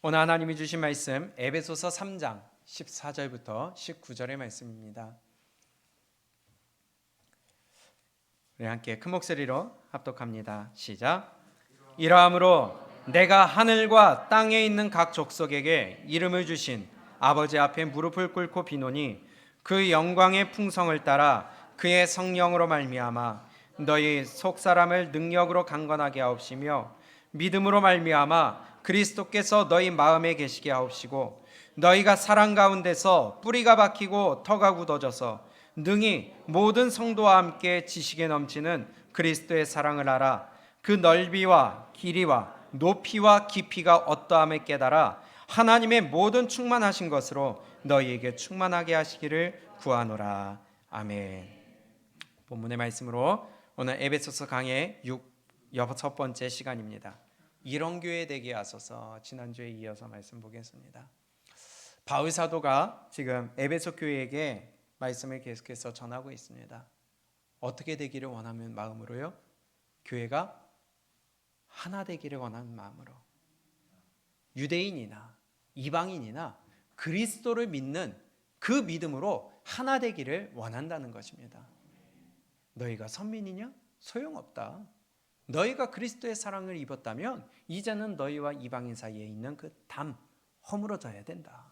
오늘 하나님이 주신 말씀 에베소서 3장 14절부터 19절의 말씀입니다. 우리 함께 큰 목소리로 합독합니다. 시작. 이러함으로 내가 하늘과 땅에 있는 각 족속에게 이름을 주신 아버지 앞에 무릎을 꿇고 비노니 그 영광의 풍성을 따라 그의 성령으로 말미암아 너희 속사람을 능력으로 강건하게 하옵시며 믿음으로 말미암아 그리스도께서 너희 마음에 계시게 하옵시고 너희가 사랑 가운데서 뿌리가 박히고 터가 굳어져서 능히 모든 성도와 함께 지식에 넘치는 그리스도의 사랑을 알아 그 넓이와 길이와 높이와 깊이가 어떠함을 깨달아 하나님의 모든 충만하신 것으로 너희에게 충만하게 하시기를 구하노라. 아멘. 본문의 말씀으로 오늘 에베소서 강의 6번째 시간입니다. 이런 교회 되게 하소서. 지난주에 이어서 말씀 보겠습니다. 바울 사도가 지금 에베소 교회에게 말씀을 계속해서 전하고 있습니다. 어떻게 되기를 원하는 마음으로요? 교회가 하나 되기를 원하는 마음으로. 유대인이나 이방인이나 그리스도를 믿는 그 믿음으로 하나 되기를 원한다는 것입니다. 너희가 선민이냐? 소용없다. 너희가 그리스도의 사랑을 입었다면 이제는 너희와 이방인 사이에 있는 그 담 허물어져야 된다.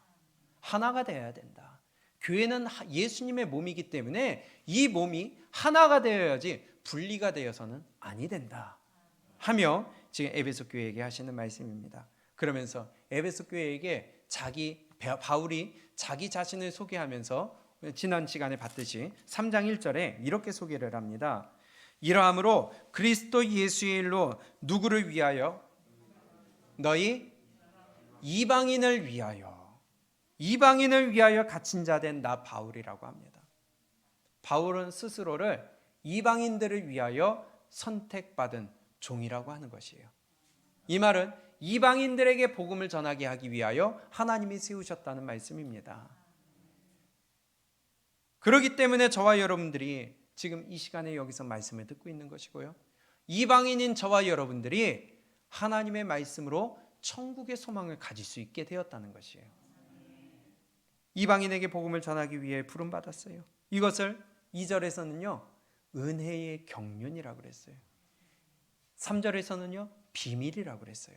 하나가 되어야 된다. 교회는 예수님의 몸이기 때문에 이 몸이 하나가 되어야지 분리가 되어서는 아니 된다 하며 지금 에베소 교회에게 하시는 말씀입니다. 그러면서 에베소 교회에게 바울이 자기 자신을 소개하면서 지난 시간에 봤듯이 3장 1절에 이렇게 소개를 합니다. 이러함으로 그리스도 예수의 일로 누구를 위하여? 너희 이방인을 위하여 갇힌 자 된 나 바울이라고 합니다. 바울은 스스로를 이방인들을 위하여 선택받은 종이라고 하는 것이에요. 이 말은 이방인들에게 복음을 전하게 하기 위하여 하나님이 세우셨다는 말씀입니다. 그렇기 때문에 저와 여러분들이 지금 이 시간에 여기서 말씀을 듣고 있는 것이고요. 이방인인 저와 여러분들이 하나님의 말씀으로 천국의 소망을 가질 수 있게 되었다는 것이에요. 이방인에게 복음을 전하기 위해 부름받았어요. 이것을 2절에서는요. 은혜의 경륜이라고 그랬어요. 3절에서는요. 비밀이라고 그랬어요.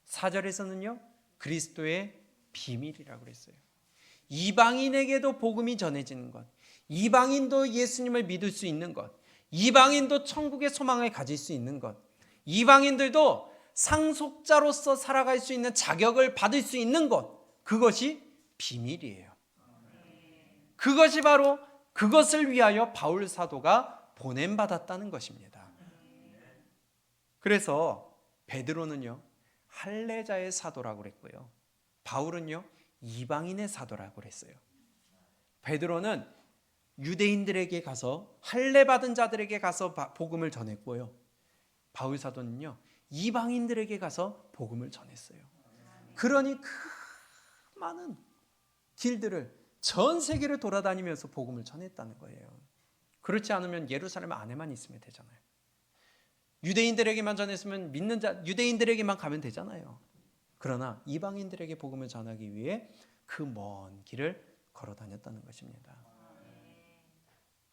4절에서는요. 그리스도의 비밀이라고 그랬어요. 이방인에게도 복음이 전해지는 것, 이방인도 예수님을 믿을 수 있는 것, 이방인도 천국의 소망을 가질 수 있는 것, 이방인들도 상속자로서 살아갈 수 있는 자격을 받을 수 있는 것, 그것이 비밀이에요. 그것이 바로 그것을 위하여 바울 사도가 보냄받았다는 것입니다. 그래서 베드로는요 할례자의 사도라고 그랬고요, 바울은요 이방인의 사도라고 그랬어요. 베드로는 유대인들에게 가서 할례 받은 자들에게 가서 복음을 전했고요, 바울 사도는요 이방인들에게 가서 복음을 전했어요. 그러니 그 많은 길들을 전 세계를 돌아다니면서 복음을 전했다는 거예요. 그렇지 않으면 예루살렘 안에만 있으면 되잖아요. 유대인들에게만 전했으면 믿는 자 유대인들에게만 가면 되잖아요. 그러나 이방인들에게 복음을 전하기 위해 그 먼 길을 걸어 다녔다는 것입니다.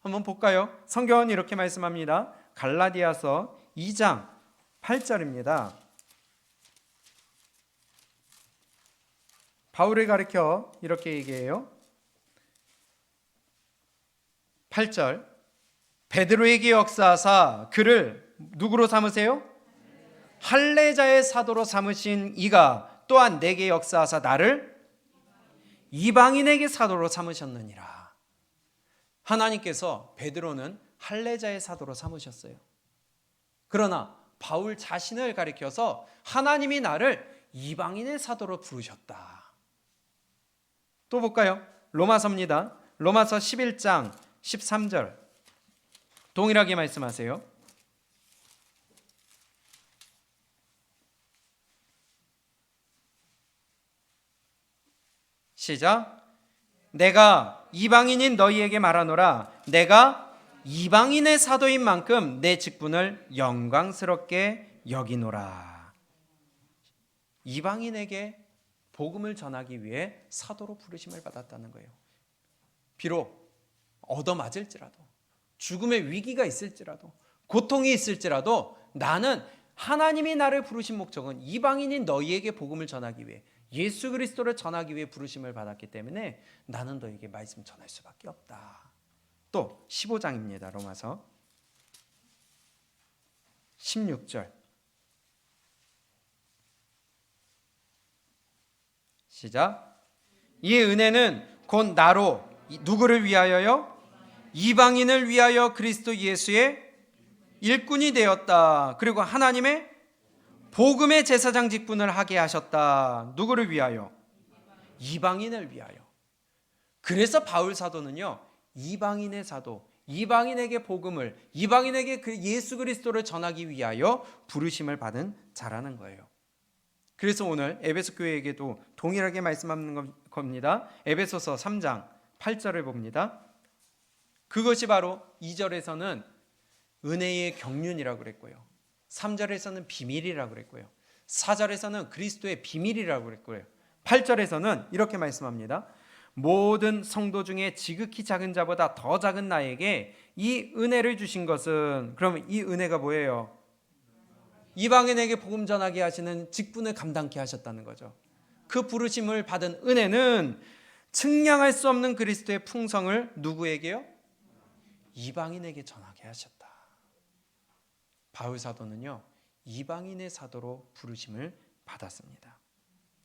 한번 볼까요? 성경은 이렇게 말씀합니다. 갈라디아서 2장 8절입니다. 바울을 가리켜 이렇게 얘기해요. 8절. 베드로에게 역사하사 그를 누구로 삼으세요? 할례자의 사도로 삼으신 이가 또한 내게 역사하사 나를 이방인에게 사도로 삼으셨느니라. 하나님께서 베드로는 할례자의 사도로 삼으셨어요. 그러나 바울 자신을 가리켜서 하나님이 나를 이방인의 사도로 부르셨다. 또 볼까요? 로마서입니다. 로마서 11장 13절 동일하게 말씀하세요. 시작. 내가 이방인인 너희에게 말하노라. 내가 이방인의 사도인 만큼 내 직분을 영광스럽게 여기노라. 이방인에게 복음을 전하기 위해 사도로 부르심을 받았다는 거예요. 비록 얻어맞을지라도, 죽음의 위기가 있을지라도, 고통이 있을지라도 나는 하나님이 나를 부르신 목적은 이방인인 너희에게 복음을 전하기 위해, 예수 그리스도를 전하기 위해 부르심을 받았기 때문에 나는 너희에게 말씀 전할 수밖에 없다. 또 15장입니다. 로마서 16절 시작. 이 은혜는 곧 나로 누구를 위하여요? 이방인을 위하여 그리스도 예수의 일꾼이 되었다. 그리고 하나님의 복음의 제사장 직분을 하게 하셨다. 누구를 위하여? 이방인을 위하여. 그래서 바울 사도는요, 이방인의 사도, 이방인에게 복음을, 이방인에게 그 예수 그리스도를 전하기 위하여 부르심을 받은 자라는 거예요. 그래서 오늘 에베소 교회에게도 동일하게 말씀하는 겁니다. 에베소서 3장 8절을 봅니다. 그것이 바로 2절에서는 은혜의 경륜이라고 그랬고요, 3절에서는 비밀이라고 그랬고요, 4절에서는 그리스도의 비밀이라고 그랬고요, 8절에서는 이렇게 말씀합니다. 모든 성도 중에 지극히 작은 자보다 더 작은 나에게 이 은혜를 주신 것은, 그러면 이 은혜가 뭐예요? 이방인에게 복음 전하게 하시는 직분을 감당케 하셨다는 거죠. 그 부르심을 받은 은혜는 측량할 수 없는 그리스도의 풍성을 누구에게요? 이방인에게 전하게 하셨다. 바울 사도는요, 이방인의 사도로 부르심을 받았습니다.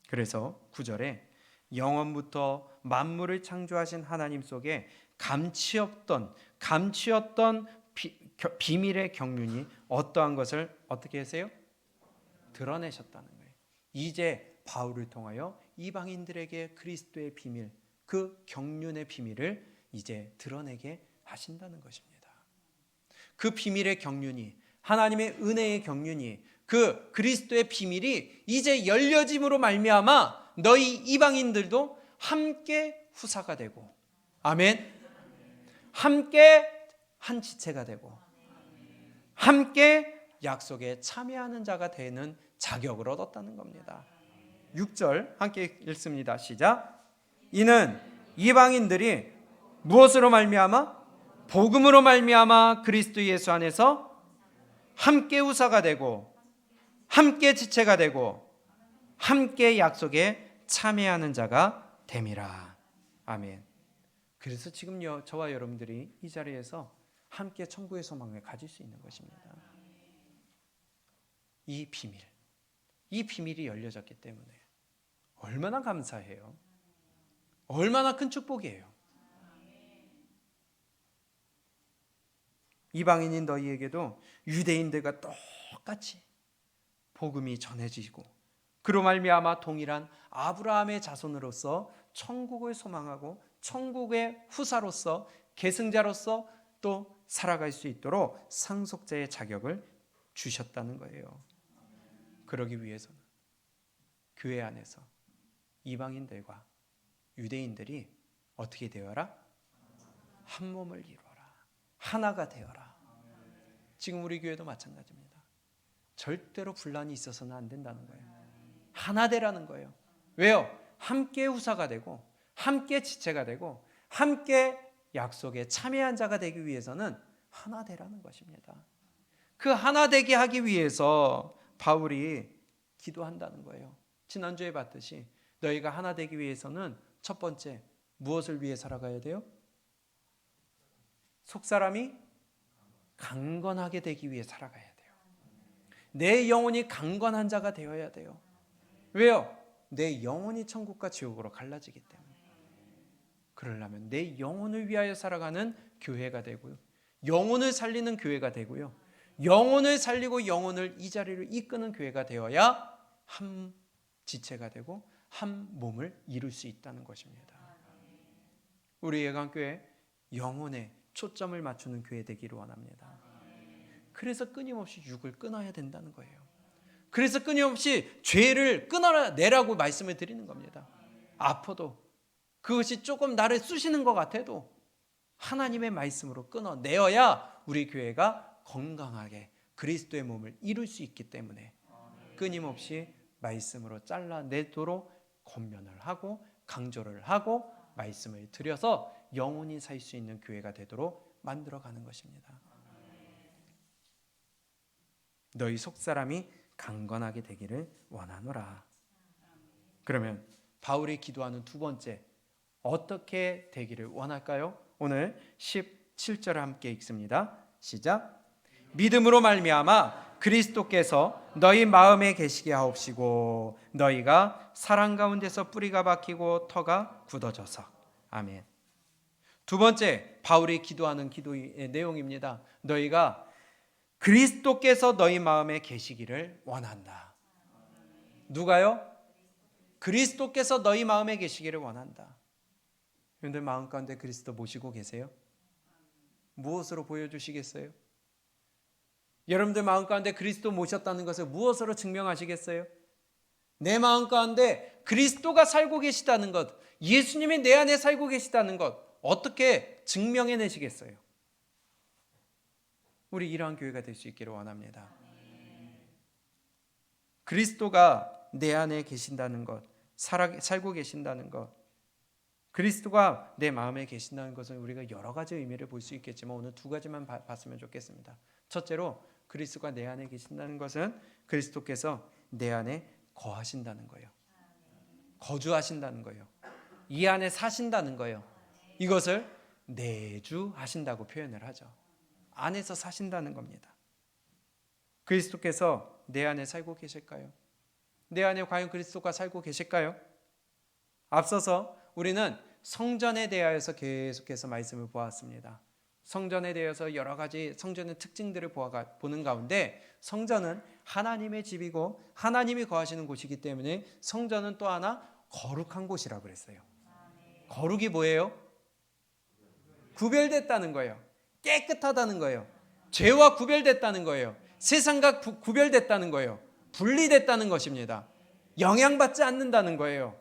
그래서 9절에 영원부터 만물을 창조하신 하나님 속에 감치었던 비밀의 경륜이 어떠한 것을 어떻게 하세요? 드러내셨다는 거예요. 이제 바울을 통하여 이방인들에게 그리스도의 비밀, 그 경륜의 비밀을 이제 드러내게 하신다는 것입니다. 그 비밀의 경륜이, 하나님의 은혜의 경륜이, 그 그리스도의 비밀이 이제 열려짐으로 말미암아 너희 이방인들도 함께 후사가 되고, 아멘, 함께 한 지체가 되고, 함께 약속에 참여하는 자가 되는 자격을 얻었다는 겁니다. 6절 함께 읽습니다. 시작. 이는 이방인들이 무엇으로 말미암아? 복음으로 말미암아 그리스도 예수 안에서 함께 후사가 되고, 함께 지체가 되고, 함께 약속에 참여하는 자가 됨이라. 아멘. 그래서 지금 저와 여러분들이 이 자리에서 함께 천국의 소망을 가질 수 있는 것입니다. 이 비밀이 열려졌기 때문에 얼마나 감사해요. 얼마나 큰 축복이에요. 이방인인 너희에게도 유대인들과 똑같이 복음이 전해지고, 그로 말미암아 동일한 아브라함의 자손으로서 천국을 소망하고 천국의 후사로서, 계승자로서 또 살아갈 수 있도록 상속자의 자격을 주셨다는 거예요. 그러기 위해서는 교회 안에서 이방인들과 유대인들이 어떻게 되어라? 한 몸을 이루어라. 하나가 되어라. 지금 우리 교회도 마찬가지입니다. 절대로 분란이 있어서는 안 된다는 거예요. 하나 되라는 거예요. 왜요? 함께 후사가 되고, 함께 지체가 되고, 함께 약속에 참여한 자가 되기 위해서는 하나 되라는 것입니다. 그 하나 되게 하기 위해서 바울이 기도한다는 거예요. 지난주에 봤듯이 너희가 하나 되기 위해서는 첫 번째 무엇을 위해 살아가야 돼요? 속사람이 강건하게 되기 위해 살아가야 돼요. 내 영혼이 강건한 자가 되어야 돼요. 왜요? 내 영혼이 천국과 지옥으로 갈라지기 때문에. 그러려면 내 영혼을 위하여 살아가는 교회가 되고요, 영혼을 살리는 교회가 되고요, 영혼을 살리고 영혼을 이 자리로 이끄는 교회가 되어야 한 지체가 되고 한 몸을 이룰 수 있다는 것입니다. 우리 예강교회 영혼에 초점을 맞추는 교회 되기를 원합니다. 그래서 끊임없이 육을 끊어야 된다는 거예요. 그래서 끊임없이 죄를 끊어내라고 말씀을 드리는 겁니다. 아파도, 그것이 조금 나를 쑤시는 것 같아도 하나님의 말씀으로 끊어내어야 우리 교회가 건강하게 그리스도의 몸을 이룰 수 있기 때문에 끊임없이 말씀으로 잘라내도록 권면을 하고 강조를 하고 말씀을 드려서 영원히 살 수 있는 교회가 되도록 만들어가는 것입니다. 너희 속사람이 강건하게 되기를 원하노라. 그러면 바울이 기도하는 두 번째, 어떻게 되기를 원할까요? 오늘 17절을 함께 읽습니다. 시작. 믿음으로 말미암아 그리스도께서 너희 마음에 계시게 하옵시고 너희가 사랑 가운데서 뿌리가 박히고 터가 굳어져서. 아멘. 두 번째, 바울이 기도하는 기도의 내용입니다. 너희가 그리스도께서 너희 마음에 계시기를 원한다. 누가요? 그리스도께서 너희 마음에 계시기를 원한다. 여러분들 마음 가운데 그리스도 모시고 계세요? 무엇으로 보여주시겠어요? 여러분들 마음 가운데 그리스도 모셨다는 것을 무엇으로 증명하시겠어요? 내 마음 가운데 그리스도가 살고 계시다는 것, 예수님이 내 안에 살고 계시다는 것, 어떻게 증명해내시겠어요? 우리 이러한 교회가 될 수 있기를 원합니다. 그리스도가 내 안에 계신다는 것, 살고 계신다는 것, 그리스도가 내 마음에 계신다는 것은 우리가 여러 가지 의미를 볼 수 있겠지만 오늘 두 가지만 봤으면 좋겠습니다. 첫째로 그리스도가 내 안에 계신다는 것은 그리스도께서 내 안에 거하신다는 거예요. 거주하신다는 거예요. 이 안에 사신다는 거예요. 이것을 내주하신다고 표현을 하죠. 안에서 사신다는 겁니다. 그리스도께서 내 안에 살고 계실까요? 내 안에 과연 그리스도가 살고 계실까요? 앞서서 우리는 성전에 대하여서 계속해서 말씀을 보았습니다. 성전에 대해서 여러 가지 성전의 특징들을 보는 가운데 성전은 하나님의 집이고 하나님이 거하시는 곳이기 때문에 성전은 또 하나 거룩한 곳이라고 그랬어요. 거룩이 뭐예요? 구별됐다는 거예요. 깨끗하다는 거예요. 죄와 구별됐다는 거예요. 세상과 구별됐다는 거예요. 분리됐다는 것입니다. 영향받지 않는다는 거예요.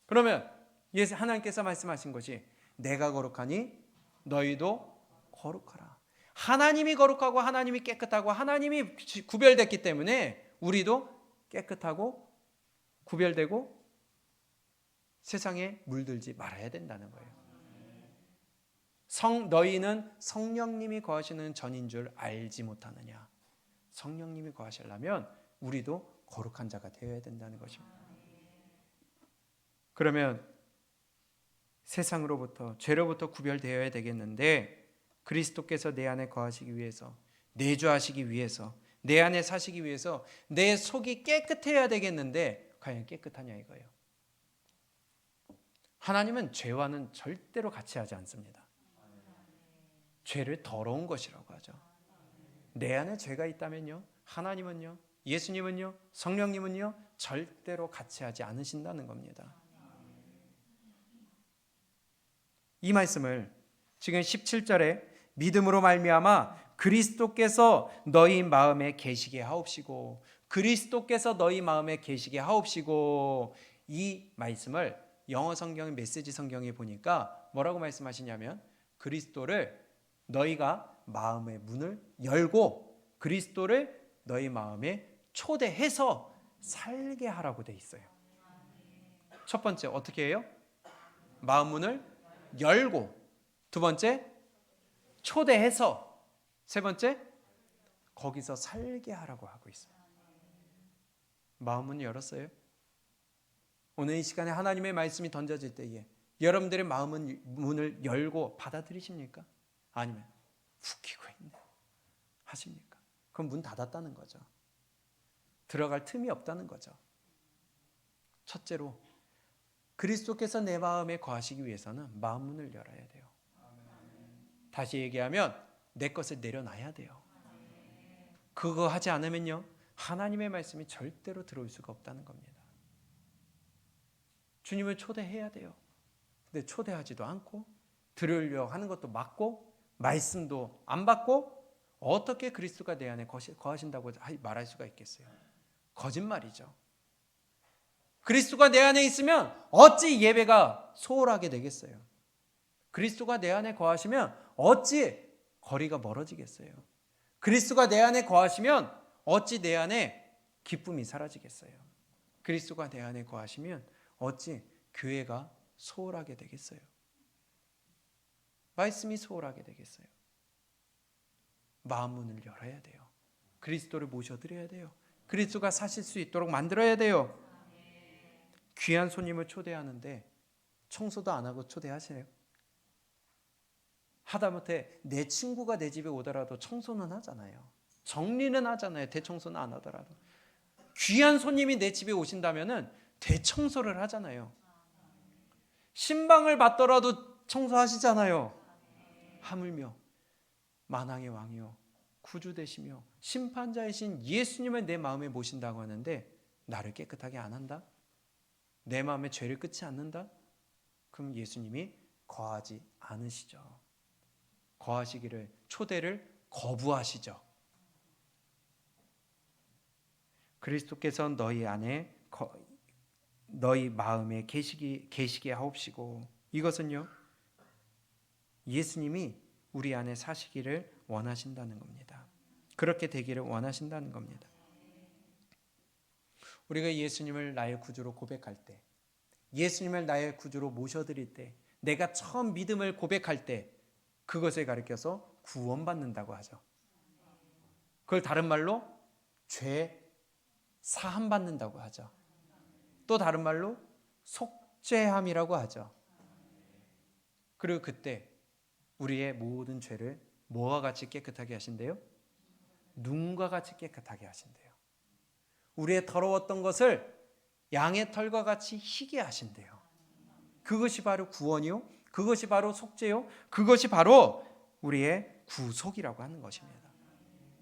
그러면 하나님께서 말씀하신 것이 내가 거룩하니 너희도 거룩하라. 하나님이 거룩하고 하나님이 깨끗하고 하나님이 구별됐기 때문에 우리도 깨끗하고 구별되고 세상에 물들지 말아야 된다는 거예요. 너희는 성령님이 거하시는 전인 줄 알지 못하느냐. 성령님이 거하시려면 우리도 거룩한 자가 되어야 된다는 것입니다. 그러면 세상으로부터 죄로부터 구별되어야 되겠는데 그리스도께서 내 안에 거하시기 위해서 내주하시기 위해서 내 안에 사시기 위해서 내 속이 깨끗해야 되겠는데 과연 깨끗하냐 이거예요. 하나님은 죄와는 절대로 같이 하지 않습니다. 죄를 더러운 것이라고 하죠. 내 안에 죄가 있다면요, 하나님은요, 예수님은요, 성령님은요 절대로 같이 하지 않으신다는 겁니다. 이 말씀을 지금 17절에 믿음으로 말미암아 그리스도께서 너희 마음에 계시게 하옵시고 그리스도께서 너희 마음에 계시게 하옵시고 이 말씀을 영어 성경 메시지 성경에 보니까 뭐라고 말씀하시냐면 그리스도를 너희가 마음의 문을 열고 그리스도를 너희 마음에 초대해서 살게 하라고 돼 있어요. 첫 번째 어떻게 해요? 마음 문을 열고, 두 번째 초대해서, 세 번째 거기서 살게 하라고 하고 있어요. 마음은 열었어요? 오늘 이 시간에 하나님의 말씀이 던져질 때에 여러분들의 마음은 문을 열고 받아들이십니까? 아니면 훅히고 있네 하십니까? 그럼 문 닫았다는 거죠. 들어갈 틈이 없다는 거죠. 첫째로 그리스도께서 내 마음에 거하시기 위해서는 마음 문을 열어야 돼요. 다시 얘기하면 내 것을 내려놔야 돼요. 그거 하지 않으면요 하나님의 말씀이 절대로 들어올 수가 없다는 겁니다. 주님을 초대해야 돼요. 근데 초대하지도 않고 들으려고 하는 것도 맞고 말씀도 안 받고 어떻게 그리스도가 내 안에 거하신다고 말할 수가 있겠어요? 거짓말이죠. 그리스도가 내 안에 있으면 어찌 예배가 소홀하게 되겠어요? 그리스도가 내 안에 거하시면 어찌 거리가 멀어지겠어요? 그리스도가 내 안에 거하시면 어찌 내 안에 기쁨이 사라지겠어요? 그리스도가 내 안에 거하시면 어찌 교회가 소홀하게 되겠어요? 말씀이 소홀하게 되겠어요? 마음 문을 열어야 돼요. 그리스도를 모셔드려야 돼요. 그리스도가 사실 수 있도록 만들어야 돼요. 귀한 손님을 초대하는데 청소도 안 하고 초대하세요? 하다못해 내 친구가 내 집에 오더라도 청소는 하잖아요. 정리는 하잖아요. 대청소는 안 하더라도. 귀한 손님이 내 집에 오신다면은 대청소를 하잖아요. 신방을 받더라도 청소하시잖아요. 하물며 만왕의 왕이요 구주 되시며 심판자이신 예수님을 내 마음에 모신다고 하는데 나를 깨끗하게 안 한다? 내 마음에 죄를 끊지 않는다? 그럼 예수님이 거하지 않으시죠. 거하시기를 초대를 거부하시죠. 그리스도께서 너희 안에 너희 마음에 계시게 하옵시고, 이것은요 예수님이 우리 안에 사시기를 원하신다는 겁니다. 그렇게 되기를 원하신다는 겁니다. 우리가 예수님을 나의 구주로 고백할 때, 예수님을 나의 구주로 모셔드릴 때, 내가 처음 믿음을 고백할 때 그것을 가리켜서 구원받는다고 하죠. 그걸 다른 말로 죄 사함 받는다고 하죠. 또 다른 말로 속죄함이라고 하죠. 그리고 그때 우리의 모든 죄를 뭐와 같이 깨끗하게 하신대요? 눈과 같이 깨끗하게 하신대요. 우리의 더러웠던 것을 양의 털과 같이 희게 하신대요. 그것이 바로 구원이요, 그것이 바로 속죄요, 그것이 바로 우리의 구속이라고 하는 것입니다.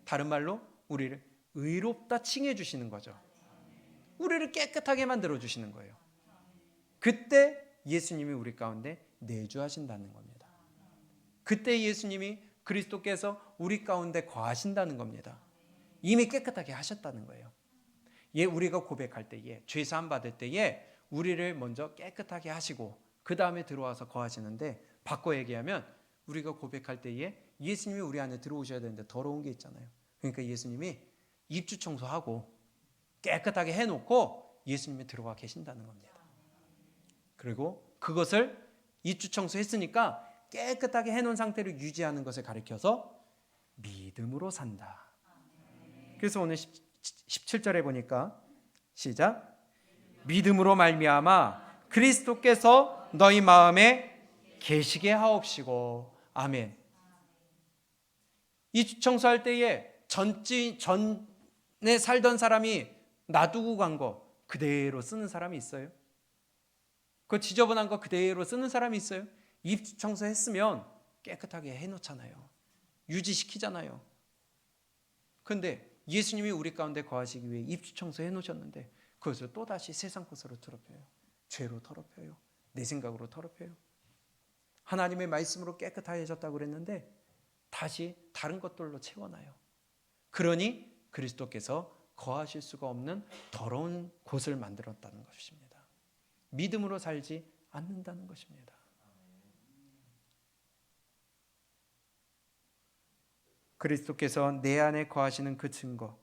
다른 말로 우리를 의롭다 칭해 주시는 거죠. 우리를 깨끗하게 만들어 주시는 거예요. 그때 예수님이 우리 가운데 내주하신다는 겁니다. 그때 예수님이 그리스도께서 우리 가운데 거하신다는 겁니다. 이미 깨끗하게 하셨다는 거예요. 우리가 고백할 때에, 죄사함 받을 때에 우리를 먼저 깨끗하게 하시고 그 다음에 들어와서 거하시는데, 바꿔 얘기하면 우리가 고백할 때에 예수님이 우리 안에 들어오셔야 되는데 더러운 게 있잖아요. 그러니까 예수님이 입주 청소하고 깨끗하게 해놓고 예수님이 들어와 계신다는 겁니다. 그리고 그것을 입주 청소했으니까 깨끗하게 해놓은 상태로 유지하는 것을 가리켜서 믿음으로 산다. 그래서 오늘 17절에 보니까 시작, 믿음으로 말미암아 그리스도께서 너희 마음에 계시게 하옵시고. 아멘. 입주 청소할 때에 전에 살던 사람이 놔두고 간 거 그대로 쓰는 사람이 있어요? 그 지저분한 거 그대로 쓰는 사람이 있어요? 입주 청소했으면 깨끗하게 해놓잖아요. 유지시키잖아요. 그런데 예수님이 우리 가운데 거하시기 위해 입주 청소해 놓으셨는데 그것을 또다시 세상 것으로 더럽혀요. 죄로 더럽혀요. 내 생각으로 더럽혀요. 하나님의 말씀으로 깨끗해졌다고 그랬는데 다시 다른 것들로 채워놔요. 그러니 그리스도께서 거하실 수가 없는 더러운 곳을 만들었다는 것입니다. 믿음으로 살지 않는다는 것입니다. 그리스도께서 내 안에 거하시는 그 증거,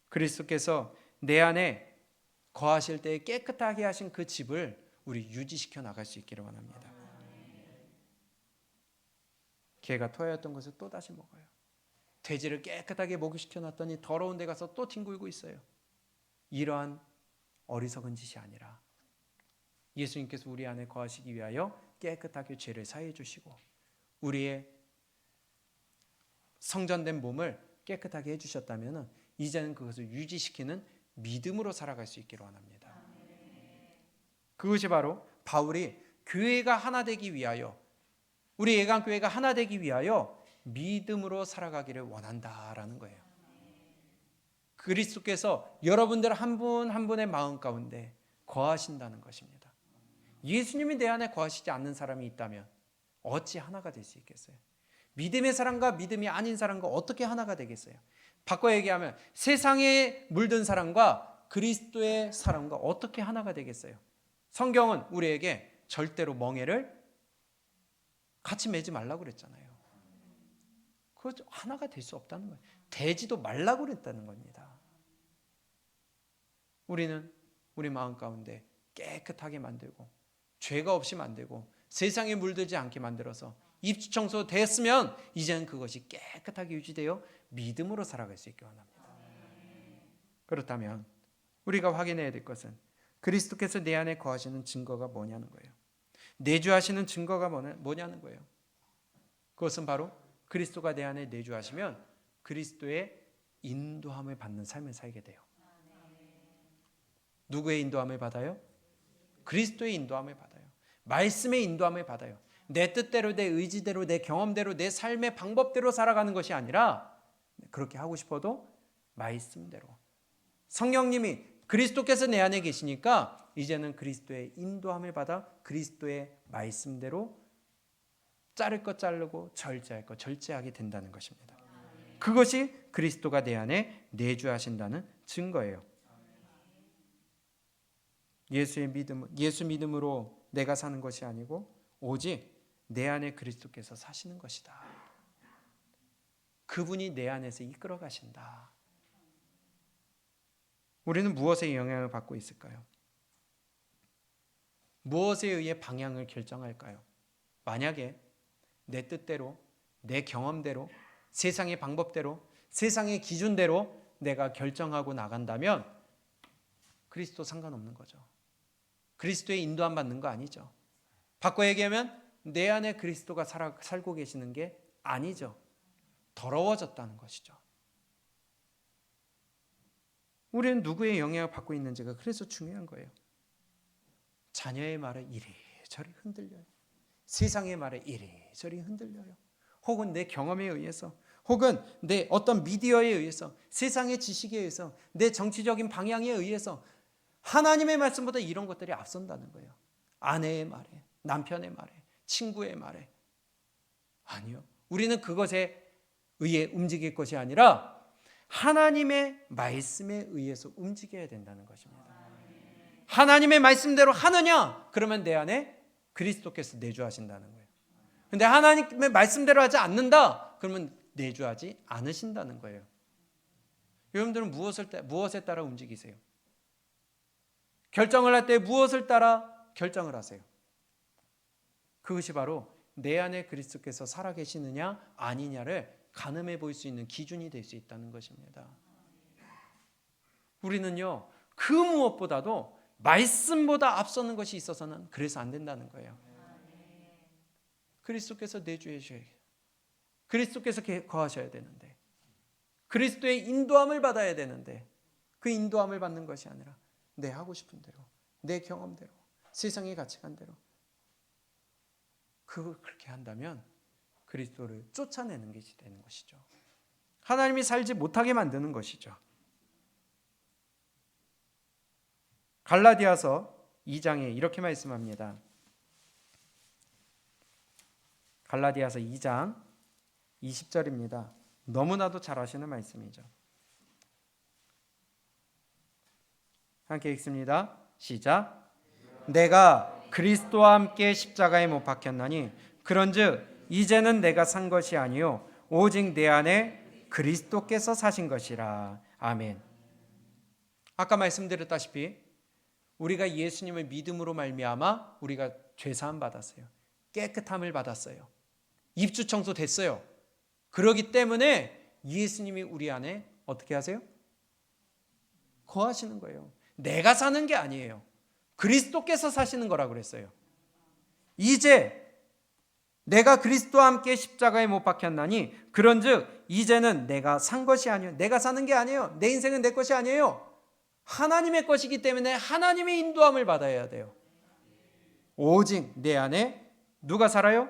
그리스도께서 내 안에 거하실 때 깨끗하게 하신 그 집을 우리 유지시켜 나갈 수 있기를 원합니다. 개가 토하였던 것을 또다시 먹어요. 돼지를 깨끗하게 목욕시켜 놨더니 더러운 데 가서 또 뒹굴고 있어요. 이러한 어리석은 짓이 아니라 예수님께서 우리 안에 거하시기 위하여 깨끗하게 죄를 사해 주시고 우리의 성전된 몸을 깨끗하게 해주셨다면 이제는 그것을 유지시키는 믿음으로 살아갈 수 있기를 원합니다. 그것이 바로 바울이 교회가 하나 되기 위하여, 우리 예강교회가 하나 되기 위하여 믿음으로 살아가기를 원한다라는 거예요. 그리스도께서 여러분들 한 분 한 분의 마음 가운데 거하신다는 것입니다. 예수님이 내 안에 거하시지 않는 사람이 있다면 어찌 하나가 될 수 있겠어요? 믿음의 사람과 믿음이 아닌 사람과 어떻게 하나가 되겠어요? 바꿔 얘기하면 세상에 물든 사람과 그리스도의 사람과 어떻게 하나가 되겠어요? 성경은 우리에게 절대로 멍에를 같이 매지 말라고 그랬잖아요. 그거 하나가 될 수 없다는 거예요. 대지도 말라고 그랬다는 겁니다. 우리는 우리 마음 가운데 깨끗하게 만들고 죄가 없이 만들고 세상에 물들지 않게 만들어서 입주 청소 됐으면 이제는 그것이 깨끗하게 유지되어 믿음으로 살아갈 수 있게 원합니다. 그렇다면 우리가 확인해야 될 것은 그리스도께서 내 안에 거하시는 증거가 뭐냐는 거예요. 내주하시는 증거가 뭐냐는 거예요. 그것은 바로 그리스도가 내 안에 내주하시면 그리스도의 인도함을 받는 삶을 살게 돼요. 누구의 인도함을 받아요? 그리스도의 인도함을 받아요. 말씀의 인도함을 받아요. 내 뜻대로, 내 의지대로, 내 경험대로, 내 삶의 방법대로 살아가는 것이 아니라 그렇게 하고 싶어도 말씀대로. 성령님이 그리스도께서 내 안에 계시니까 이제는 그리스도의 인도함을 받아 그리스도의 말씀대로 자를 것 자르고 절제할 것 절제하게 된다는 것입니다. 그것이 그리스도가 내 안에 내주하신다는 증거예요. 예수 믿음으로 내가 사는 것이 아니고 오직 내 안에 그리스도께서 사시는 것이다. 그분이 내 안에서 이끌어 가신다. 우리는 무엇에 영향을 받고 있을까요? 무엇에 의해 방향을 결정할까요? 만약에 내 뜻대로, 내 경험대로, 세상의 방법대로, 세상의 기준대로 내가 결정하고 나간다면 그리스도 상관없는 거죠. 그리스도의 인도함 받는 거 아니죠. 바꿔 얘기하면 내 안에 그리스도가 살고 계시는 게 아니죠. 더러워졌다는 것이죠. 우리는 누구의 영향을 받고 있는지가 그래서 중요한 거예요. 자녀의 말에 이리저리 흔들려요. 세상의 말에 이리저리 흔들려요. 혹은 내 경험에 의해서, 혹은 내 어떤 미디어에 의해서, 세상의 지식에 의해서, 내 정치적인 방향에 의해서 하나님의 말씀보다 이런 것들이 앞선다는 거예요. 아내의 말에, 남편의 말에, 친구의 말에. 아니요. 우리는 그것에 의해 움직일 것이 아니라 하나님의 말씀에 의해서 움직여야 된다는 것입니다. 하나님의 말씀대로 하느냐? 그러면 내 안에 그리스도께서 내주하신다는 거예요. 근데 하나님의 말씀대로 하지 않는다? 그러면 내주하지 않으신다는 거예요. 여러분들은 무엇에 따라 움직이세요? 결정을 할 때 무엇을 따라 결정을 하세요? 그것이 바로 내 안에 그리스도께서 살아계시느냐 아니냐를 가늠해 볼 수 있는 기준이 될 수 있다는 것입니다. 우리는요, 그 무엇보다도 말씀보다 앞서는 것이 있어서는 그래서 안 된다는 거예요. 그리스도께서 내주해 주셔야 돼요. 그리스도께서 거하셔야 되는데, 그리스도의 인도함을 받아야 되는데, 그 인도함을 받는 것이 아니라 내 하고 싶은 대로, 내 경험대로, 세상의 가치관대로 그걸 그렇게 한다면 그리스도를 쫓아내는 것이 되는 것이죠. 하나님이 살지 못하게 만드는 것이죠. 갈라디아서 2장에 이렇게 말씀합니다. 갈라디아서 2장 20절입니다. 너무나도 잘 아시는 말씀이죠. 함께 읽습니다. 시작. 내가 그리스도와 함께 십자가에 못 박혔나니 그런즉 이제는 내가 산 것이 아니요 오직 내 안에 그리스도께서 사신 것이라. 아멘. 아까 말씀드렸다시피 우리가 예수님을 믿음으로 말미암아 우리가 죄사함 받았어요. 깨끗함을 받았어요. 입주 청소 됐어요. 그러기 때문에 예수님이 우리 안에 어떻게 하세요? 거하시는 거예요. 내가 사는 게 아니에요. 그리스도께서 사시는 거라고 그랬어요. 이제 내가 그리스도와 함께 십자가에 못 박혔나니 그런즉 이제는 내가 산 것이 아니에요. 내가 사는 게 아니에요. 내 인생은 내 것이 아니에요. 하나님의 것이기 때문에 하나님의 인도함을 받아야 돼요. 오직 내 안에 누가 살아요?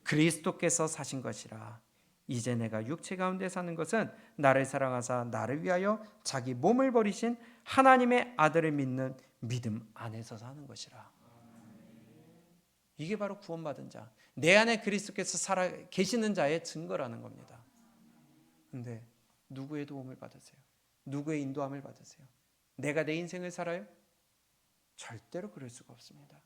그리스도께서 사신 것이라. 이제 내가 육체 가운데 사는 것은 나를 사랑하사 나를 위하여 자기 몸을 버리신 하나님의 아들을 믿는 믿음 안에서 사는 것이라. 이게 바로 구원받은 자, 내 안에 그리스도께서 살아 계시는 자의 증거라는 겁니다. 그런데 누구의 도움을 받으세요? 누구의 인도함을 받으세요? 내가 내 인생을 살아요? 절대로 그럴 수가 없습니다.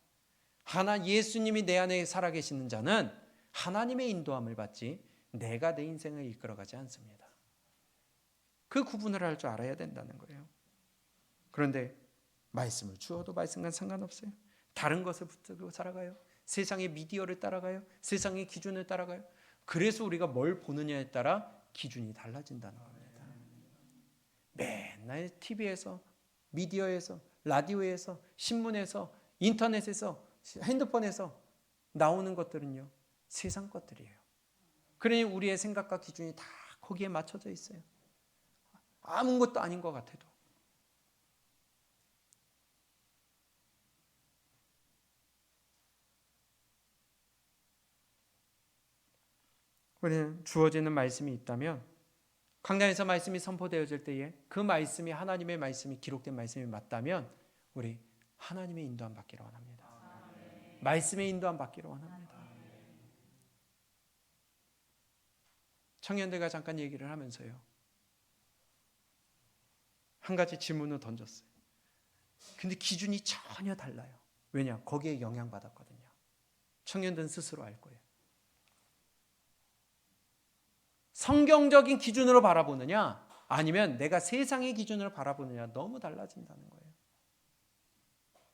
예수님이 내 안에 살아계시는 자는 하나님의 인도함을 받지 내가 내 인생을 이끌어가지 않습니다. 그 구분을 할 줄 알아야 된다는 거예요. 그런데 말씀을 주어도 말씀과 상관없어요. 다른 것을 붙들고 살아가요. 세상의 미디어를 따라가요. 세상의 기준을 따라가요. 그래서 우리가 뭘 보느냐에 따라 기준이 달라진다는 겁니다. 맨날 TV에서, 미디어에서, 라디오에서, 신문에서, 인터넷에서, 핸드폰에서 나오는 것들은요, 세상 것들이에요. 그러니 우리의 생각과 기준이 다 거기에 맞춰져 있어요. 아무것도 아닌 것 같아도. 우리는 주어지는 말씀이 있다면 광야에서 말씀이 선포되어질 때에 그 말씀이 하나님의 말씀이 기록된 말씀이 맞다면 우리 하나님의 인도함 받기를 원합니다. 말씀의 인도함 받기를 원합니다. 청년들과 잠깐 얘기를 하면서요, 한 가지 질문을 던졌어요. 근데 기준이 전혀 달라요. 왜냐? 거기에 영향받았거든요. 청년들은 스스로 알 거예요. 성경적인 기준으로 바라보느냐 아니면 내가 세상의 기준으로 바라보느냐 너무 달라진다는 거예요.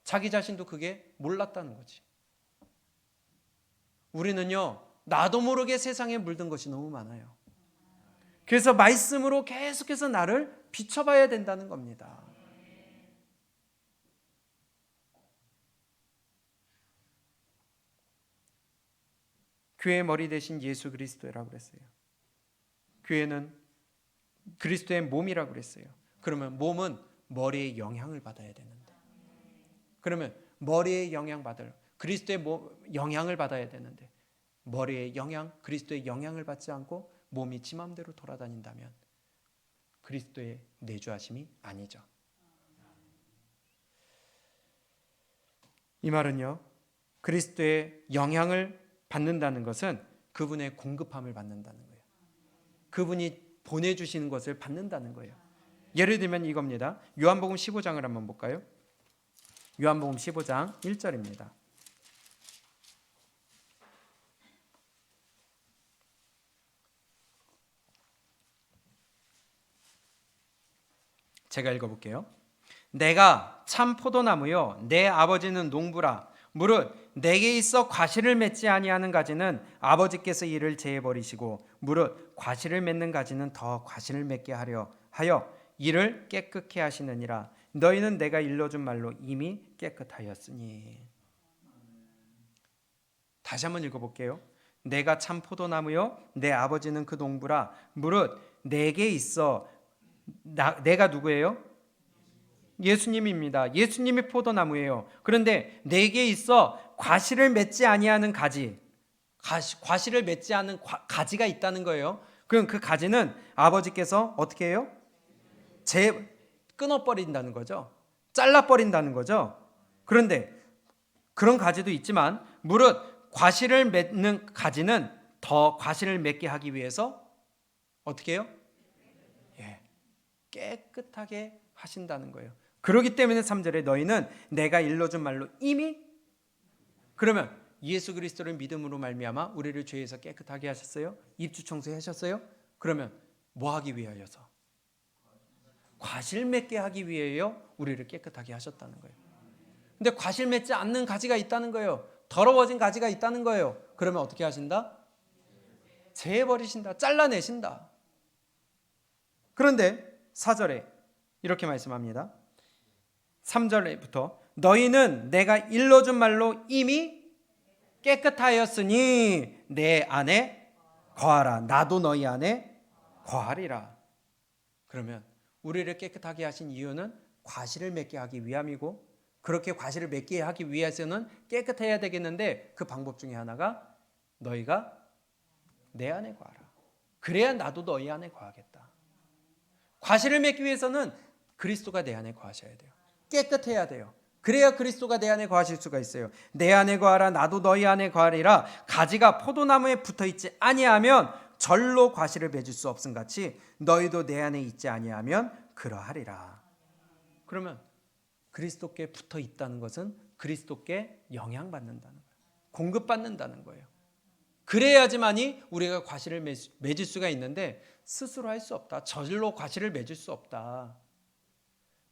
자기 자신도 그게 몰랐다는 거지. 우리는요, 나도 모르게 세상에 물든 것이 너무 많아요. 그래서 말씀으로 계속해서 나를 비춰봐야 된다는 겁니다. 교회의 머리 대신 예수 그리스도라고 그랬어요. 교회는 그리스도의 몸이라고 그랬어요. 그러면 몸은 머리의 영향을 받아야 되는데, 그러면 머리의 영향받을 그리스도의 영향을 받아야 되는데 머리의 영향, 그리스도의 영향을 받지 않고 몸이 지 맘대로 돌아다닌다면 그리스도의 내주하심이 아니죠. 이 말은요, 그리스도의 영향을 받는다는 것은 그분의 공급함을 받는다는 거예요. 그분이 보내주시는 것을 받는다는 거예요. 예를 들면 이겁니다. 요한복음 15장을 한번 볼까요? 요한복음 15장 1절입니다. 제가 읽어볼게요. 내가 참 포도나무요 내 아버지는 농부라. 무릇 내게 있어 과실을 맺지 아니하는 가지는 아버지께서 이를 제해 버리시고 무릇 과실을 맺는 가지는 더 과실을 맺게 하려 하여 이를 깨끗게 하시느니라. 너희는 내가 일러준 말로 이미 깨끗하였으니. 다시 한번 읽어볼게요. 내가 참 포도나무요 내 아버지는 그 농부라. 무릇 내게 있어 내가 누구예요? 예수님입니다. 예수님이 포도나무예요. 그런데 내게 있어 과실을 맺지 아니하는 가지, 과실을 맺지 않는 가지가 있다는 거예요. 그럼 그 가지는 아버지께서 어떻게 해요? 끊어버린다는 거죠. 잘라버린다는 거죠. 그런데 그런 가지도 있지만 무릇 과실을 맺는 가지는 더 과실을 맺게 하기 위해서 어떻게 해요? 깨끗하게 하신다는 거예요. 그렇기 때문에 3절에 너희는 내가 일러준 말로 이미, 그러면 예수 그리스도를 믿음으로 말미암아 우리를 죄에서 깨끗하게 하셨어요? 입주 청소하셨어요? 그러면 뭐 하기 위하여서? 과실 맺게 하기 위하여 우리를 깨끗하게 하셨다는 거예요. 근데 과실 맺지 않는 가지가 있다는 거예요. 더러워진 가지가 있다는 거예요. 그러면 어떻게 하신다? 제해버리신다. 잘라내신다. 그런데 4절에 이렇게 말씀합니다. 3절부터 너희는 내가 일러준 말로 이미 깨끗하였으니 내 안에 거하라. 나도 너희 안에 거하리라. 그러면 우리를 깨끗하게 하신 이유는 과실을 맺게 하기 위함이고, 그렇게 과실을 맺게 하기 위해서는 깨끗해야 되겠는데 그 방법 중에 하나가 너희가 내 안에 거하라. 그래야 나도 너희 안에 거하겠다. 과실을 맺기 위해서는 그리스도가 내 안에 거하셔야 돼요. 깨끗해야 돼요. 그래야 그리스도가 내 안에 거하실 수가 있어요. 내 안에 거하라. 나도 너희 안에 거하리라. 가지가 포도나무에 붙어있지 아니하면 절로 과실을 맺을 수 없음 같이 너희도 내 안에 있지 아니하면 그러하리라. 그러면 그리스도께 붙어 있다는 것은 그리스도께 영향받는다는 거예요. 공급받는다는 거예요. 그래야지만이 우리가 과실을 맺을 수가 있는데 스스로 할 수 없다. 저절로 과실을 맺을 수 없다.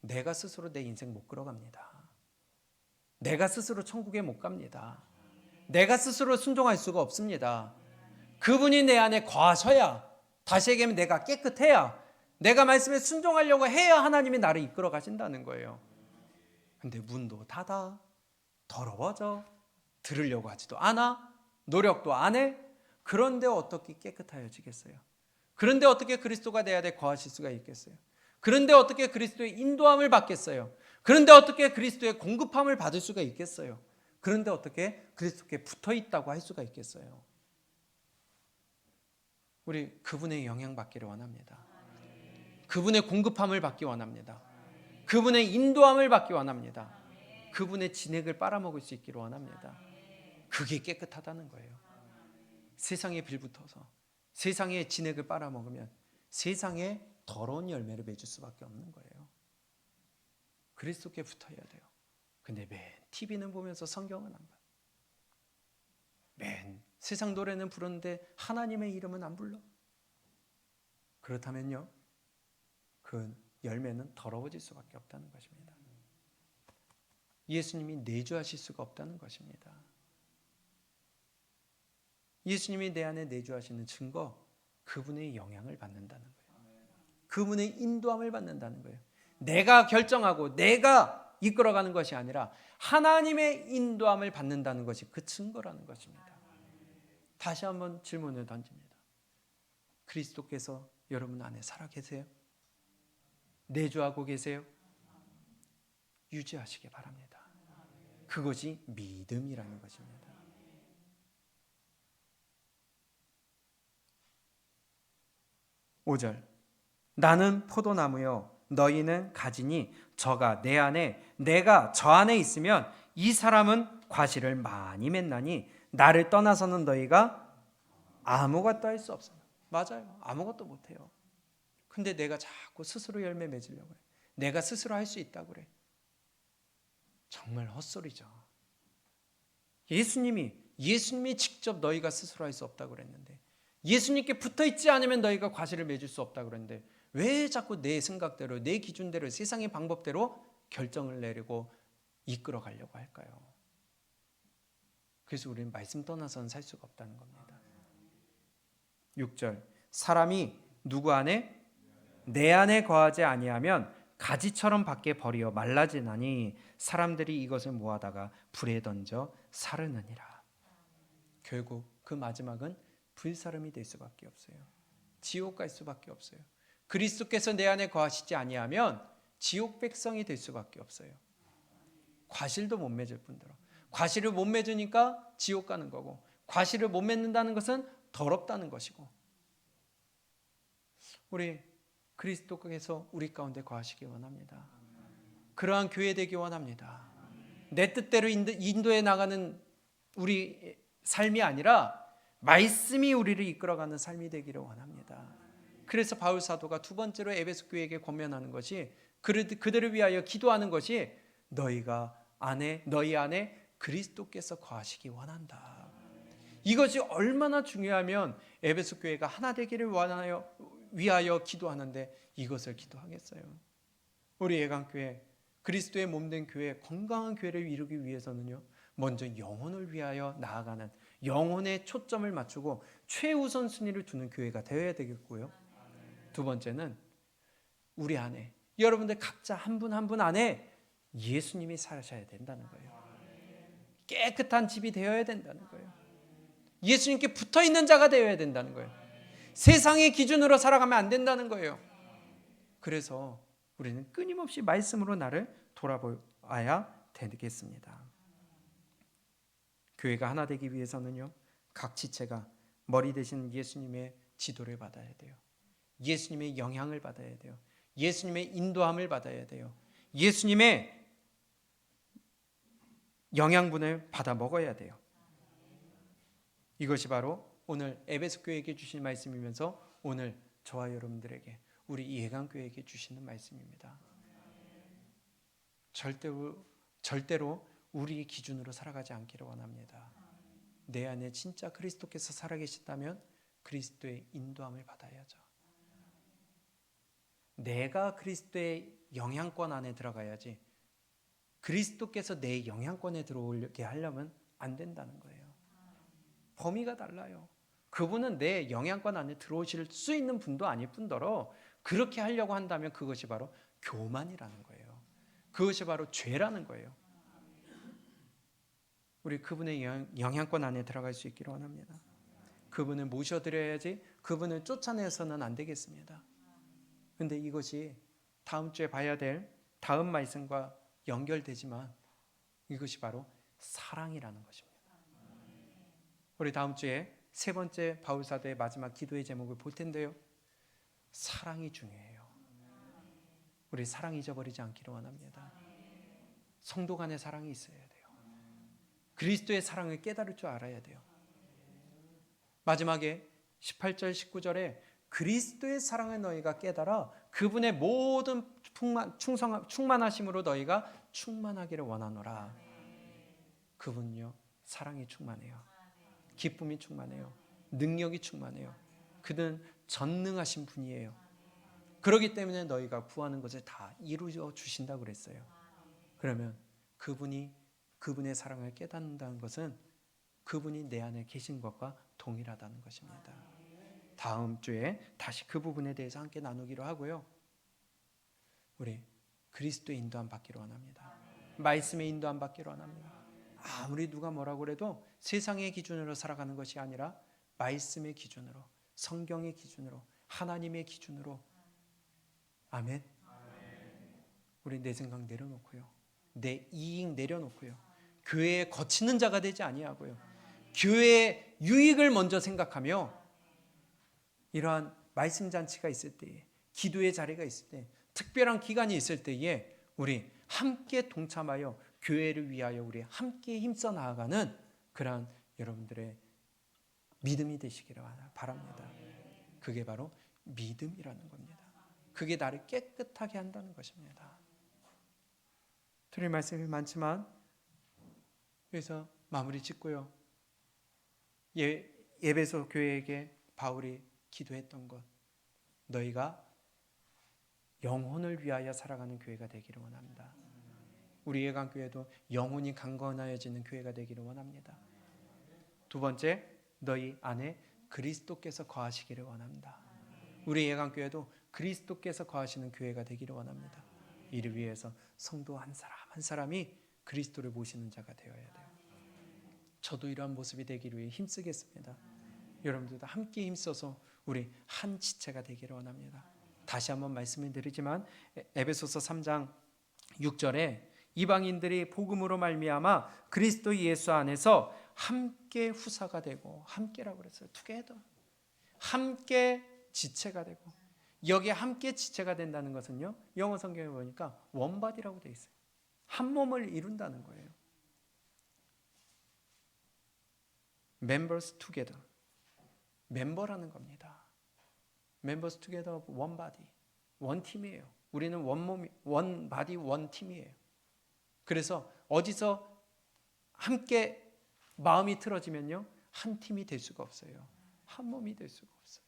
내가 스스로 내 인생 못 끌어갑니다. 내가 스스로 천국에 못 갑니다. 내가 스스로 순종할 수가 없습니다. 그분이 내 안에 거하셔야, 다시 얘기하면 내가 깨끗해야, 내가 말씀에 순종하려고 해야 하나님이 나를 이끌어 가신다는 거예요. 근데 문도 닫아, 더러워져, 들으려고 하지도 않아, 노력도 안 해. 그런데 어떻게 깨끗하여지겠어요? 그런데 어떻게 그리스도가 내 안에 거하실 수가 있겠어요? 그런데 어떻게 그리스도의 인도함을 받겠어요? 그런데 어떻게 그리스도의 공급함을 받을 수가 있겠어요? 그런데 어떻게 그리스도께 붙어 있다고 할 수가 있겠어요? 우리 그분의 영향 받기를 원합니다. 그분의 공급함을 받기 원합니다. 그분의 인도함을 받기 원합니다. 그분의 진액을 빨아먹을 수 있기를 원합니다. 그게 깨끗하다는 거예요. 세상에 빌붙어서 세상의 진액을 빨아먹으면 세상에 더러운 열매를 맺을 수밖에 없는 거예요. 그리스도께 붙어야 돼요. 근데 맨 TV는 보면서 성경은 안 봐. 맨 세상 노래는 부르는데 하나님의 이름은 안 불러. 그렇다면요, 그 열매는 더러워질 수밖에 없다는 것입니다. 예수님이 내주하실 수가 없다는 것입니다. 예수님이 내 안에 내주하시는 증거, 그분의 영향을 받는다는 거예요. 그분의 인도함을 받는다는 거예요. 내가 결정하고 내가 이끌어가는 것이 아니라 하나님의 인도함을 받는다는 것이 그 증거라는 것입니다. 다시 한번 질문을 던집니다. 그리스도께서 여러분 안에 살아 계세요? 내주하고 계세요? 유지하시기 바랍니다. 그것이 믿음이라는 것입니다. (5절) 나는 포도나무요 너희는 가지니 저가 내 안에 내가 저 안에 있으면 이 사람은 과실을 많이 맺나니 나를 떠나서는 너희가 아무것도 할 수 없어요. 맞아요. 아무것도 못해요. 근데 내가 자꾸 스스로 열매 맺으려고 해. 내가 스스로 할 수 있다고 그래. 정말 헛소리죠. 예수님이 직접 너희가 스스로 할 수 없다고 그랬는데, 예수님께 붙어있지 않으면 너희가 과실을 맺을 수 없다고 그랬는데 왜 자꾸 내 생각대로 내 기준대로 세상의 방법대로 결정을 내리고 이끌어 가려고 할까요? 그래서 우리는 말씀 떠나서는 살 수가 없다는 겁니다. 6절 사람이 누구 안에? 내 안에 거하지 아니하면 가지처럼 밖에 버리어 말라지나니 사람들이 이것을 모아다가 불에 던져 사르느니라. 결국 그 마지막은 불사름이 될 수밖에 없어요. 지옥 갈 수밖에 없어요. 그리스도께서 내 안에 거하시지 아니하면 지옥 백성이 될 수밖에 없어요. 과실도 못 맺을 뿐더러 과실을 못 맺으니까 지옥 가는 거고, 과실을 못 맺는다는 것은 더럽다는 것이고, 우리 그리스도께서 우리 가운데 거하시기 원합니다. 그러한 교회 되기 원합니다. 내 뜻대로 인도해 나가는 우리 삶이 아니라 말씀이 우리를 이끌어가는 삶이 되기를 원합니다. 그래서 바울 사도가 두 번째로 에베소 교회에게 권면하는 것이, 그들을 위하여 기도하는 것이 너희 안에 그리스도께서 거하시기 원한다. 이것이 얼마나 중요하면 에베소 교회가 하나 되기를 위하여 기도하는데 이것을 기도하겠어요. 우리 예강교회, 그리스도의 몸된 교회, 건강한 교회를 이루기 위해서는요, 먼저 영혼을 위하여 나아가는, 영혼에 초점을 맞추고 최우선 순위를 두는 교회가 되어야 되겠고요. 두 번째는 우리 안에, 여러분들 각자 한 분 한 분 안에 예수님이 사셔야 된다는 거예요. 깨끗한 집이 되어야 된다는 거예요. 예수님께 붙어있는 자가 되어야 된다는 거예요. 세상의 기준으로 살아가면 안 된다는 거예요. 그래서 우리는 끊임없이 말씀으로 나를 돌아보아야 되겠습니다. 교회가 하나 되기 위해서는요, 각 지체가 머리 대신 예수님의 지도를 받아야 돼요. 예수님의 영향을 받아야 돼요. 예수님의 인도함을 받아야 돼요. 예수님의 영양분을 받아 먹어야 돼요. 이것이 바로 오늘 에베소 교회에게 주신 말씀이면서 오늘 저와 여러분들에게, 우리 예강교회에게 주시는 말씀입니다. 절대로 우리의 기준으로 살아가지 않기를 원합니다. 내 안에 진짜 그리스도께서 살아계시다면 그리스도의 인도함을 받아야죠. 내가 그리스도의 영향권 안에 들어가야지 그리스도께서 내 영향권에 들어오게 하려면 안 된다는 거예요. 범위가 달라요. 그분은 내 영향권 안에 들어오실 수 있는 분도 아닐 뿐더러 그렇게 하려고 한다면 그것이 바로 교만이라는 거예요. 그것이 바로 죄라는 거예요. 우리 그분의 영향권 안에 들어갈 수 있기를 원합니다. 그분을 모셔드려야지 그분을 쫓아내서는 안 되겠습니다. 그런데 이것이 다음 주에 봐야 될 다음 말씀과 연결되지만 이것이 바로 사랑이라는 것입니다. 우리 다음 주에 세 번째 바울사도의 마지막 기도의 제목을 볼 텐데요. 사랑이 중요해요. 우리 사랑 잊어버리지 않기를 원합니다. 성도 간의 사랑이 있어야 돼요. 그리스도의 사랑을 깨달을 줄 알아야 돼요. 마지막에 18절 19절에 그리스도의 사랑을 너희가 깨달아 그분의 모든 충만하심으로 너희가 충만하기를 원하노라. 그분요 사랑이 충만해요. 기쁨이 충만해요. 능력이 충만해요. 그는 전능하신 분이에요. 그렇기 때문에 너희가 구하는 것을 다 이루어 주신다고 그랬어요. 그러면 그분의 사랑을 깨닫는다는 것은 그분이 내 안에 계신 것과 동일하다는 것입니다. 다음 주에 다시 그 부분에 대해서 함께 나누기로 하고요. 우리 그리스도의 인도함 받기로 원합니다. 말씀의 인도함 받기로 원합니다. 아무리 누가 뭐라고 그래도 세상의 기준으로 살아가는 것이 아니라 말씀의 기준으로, 성경의 기준으로, 하나님의 기준으로. 아멘. 우리 내 생각 내려놓고요. 내 이익 내려놓고요. 교회에 거치는 자가 되지 아니하고요. 교회의 유익을 먼저 생각하며 이러한 말씀 잔치가 있을 때에, 기도의 자리가 있을 때, 특별한 기간이 있을 때에 우리 함께 동참하여 교회를 위하여 우리 함께 힘써 나아가는 그러한 여러분들의 믿음이 되시기를 바랍니다. 그게 바로 믿음이라는 겁니다. 그게 나를 깨끗하게 한다는 것입니다. 드릴 말씀이 많지만 그래서 마무리 짓고요. 에베소 교회에게 바울이 기도했던 것, 너희가 영혼을 위하여 살아가는 교회가 되기를 원합니다. 우리 예강교회도 영혼이 강건하여지는 교회가 되기를 원합니다. 두 번째, 너희 안에 그리스도께서 거하시기를 원합니다. 우리 예강교회도 그리스도께서 거하시는 교회가 되기를 원합니다. 이를 위해서 성도 한 사람 한 사람이 그리스도를 모시는 자가 되어야 돼요. 저도 이러한 모습이 되기를 위해 힘쓰겠습니다. 여러분들도 함께 힘써서 우리 한 지체가 되기를 원합니다. 다시 한번 말씀을 드리지만 에베소서 3장 6절에 이방인들이 복음으로 말미암아 그리스도 예수 안에서 함께 후사가 되고, 함께라고 그랬어요. together. 함께 지체가 되고, 여기에 함께 지체가 된다는 것은요, 영어 성경에 보니까 원바디라고 되어 있어요. 한 몸을 이룬다는 거예요. members together. 멤버라는 겁니다. members together one body. 원 팀이에요. 우리는 원 몸, 원 바디, 원 팀이에요. 그래서 어디서 함께 마음이 틀어지면요, 한 팀이 될 수가 없어요. 한 몸이 될 수가 없어요.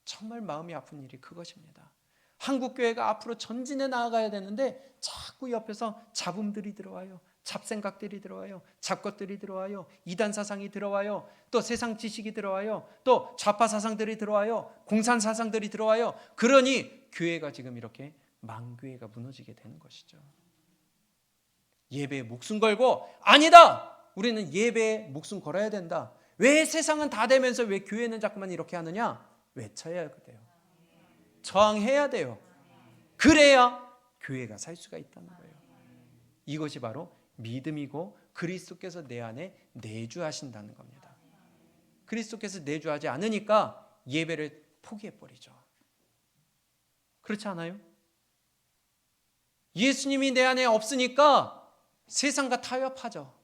정말 마음이 아픈 일이 그것입니다. 한국교회가 앞으로 전진해 나아가야 되는데 자꾸 옆에서 잡음들이 들어와요. 잡생각들이 들어와요. 잡것들이 들어와요. 이단 사상이 들어와요. 또 세상 지식이 들어와요. 또 좌파 사상들이 들어와요. 공산 사상들이 들어와요. 그러니 교회가 지금 이렇게 망교회가 무너지게 되는 것이죠. 예배에 목숨 걸고, 아니다! 우리는 예배에 목숨 걸어야 된다. 왜 세상은 다 되면서 왜 교회는 자꾸만 이렇게 하느냐? 외쳐야 돼요. 저항해야 돼요. 그래야 교회가 살 수가 있다는 거예요. 이것이 바로 믿음이고 그리스도께서 내 안에 내주하신다는 겁니다. 그리스도께서 내주하지 않으니까 예배를 포기해버리죠. 그렇지 않아요? 예수님이 내 안에 없으니까 세상과 타협하죠.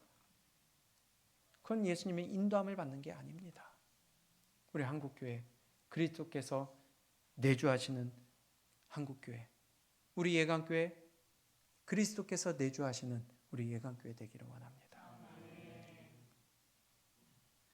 그건 예수님의 인도함을 받는 게 아닙니다. 우리 한국교회, 그리스도께서 내주하시는 한국교회, 우리 예강교회, 그리스도께서 내주하시는 우리 예강교회 되기를 원합니다.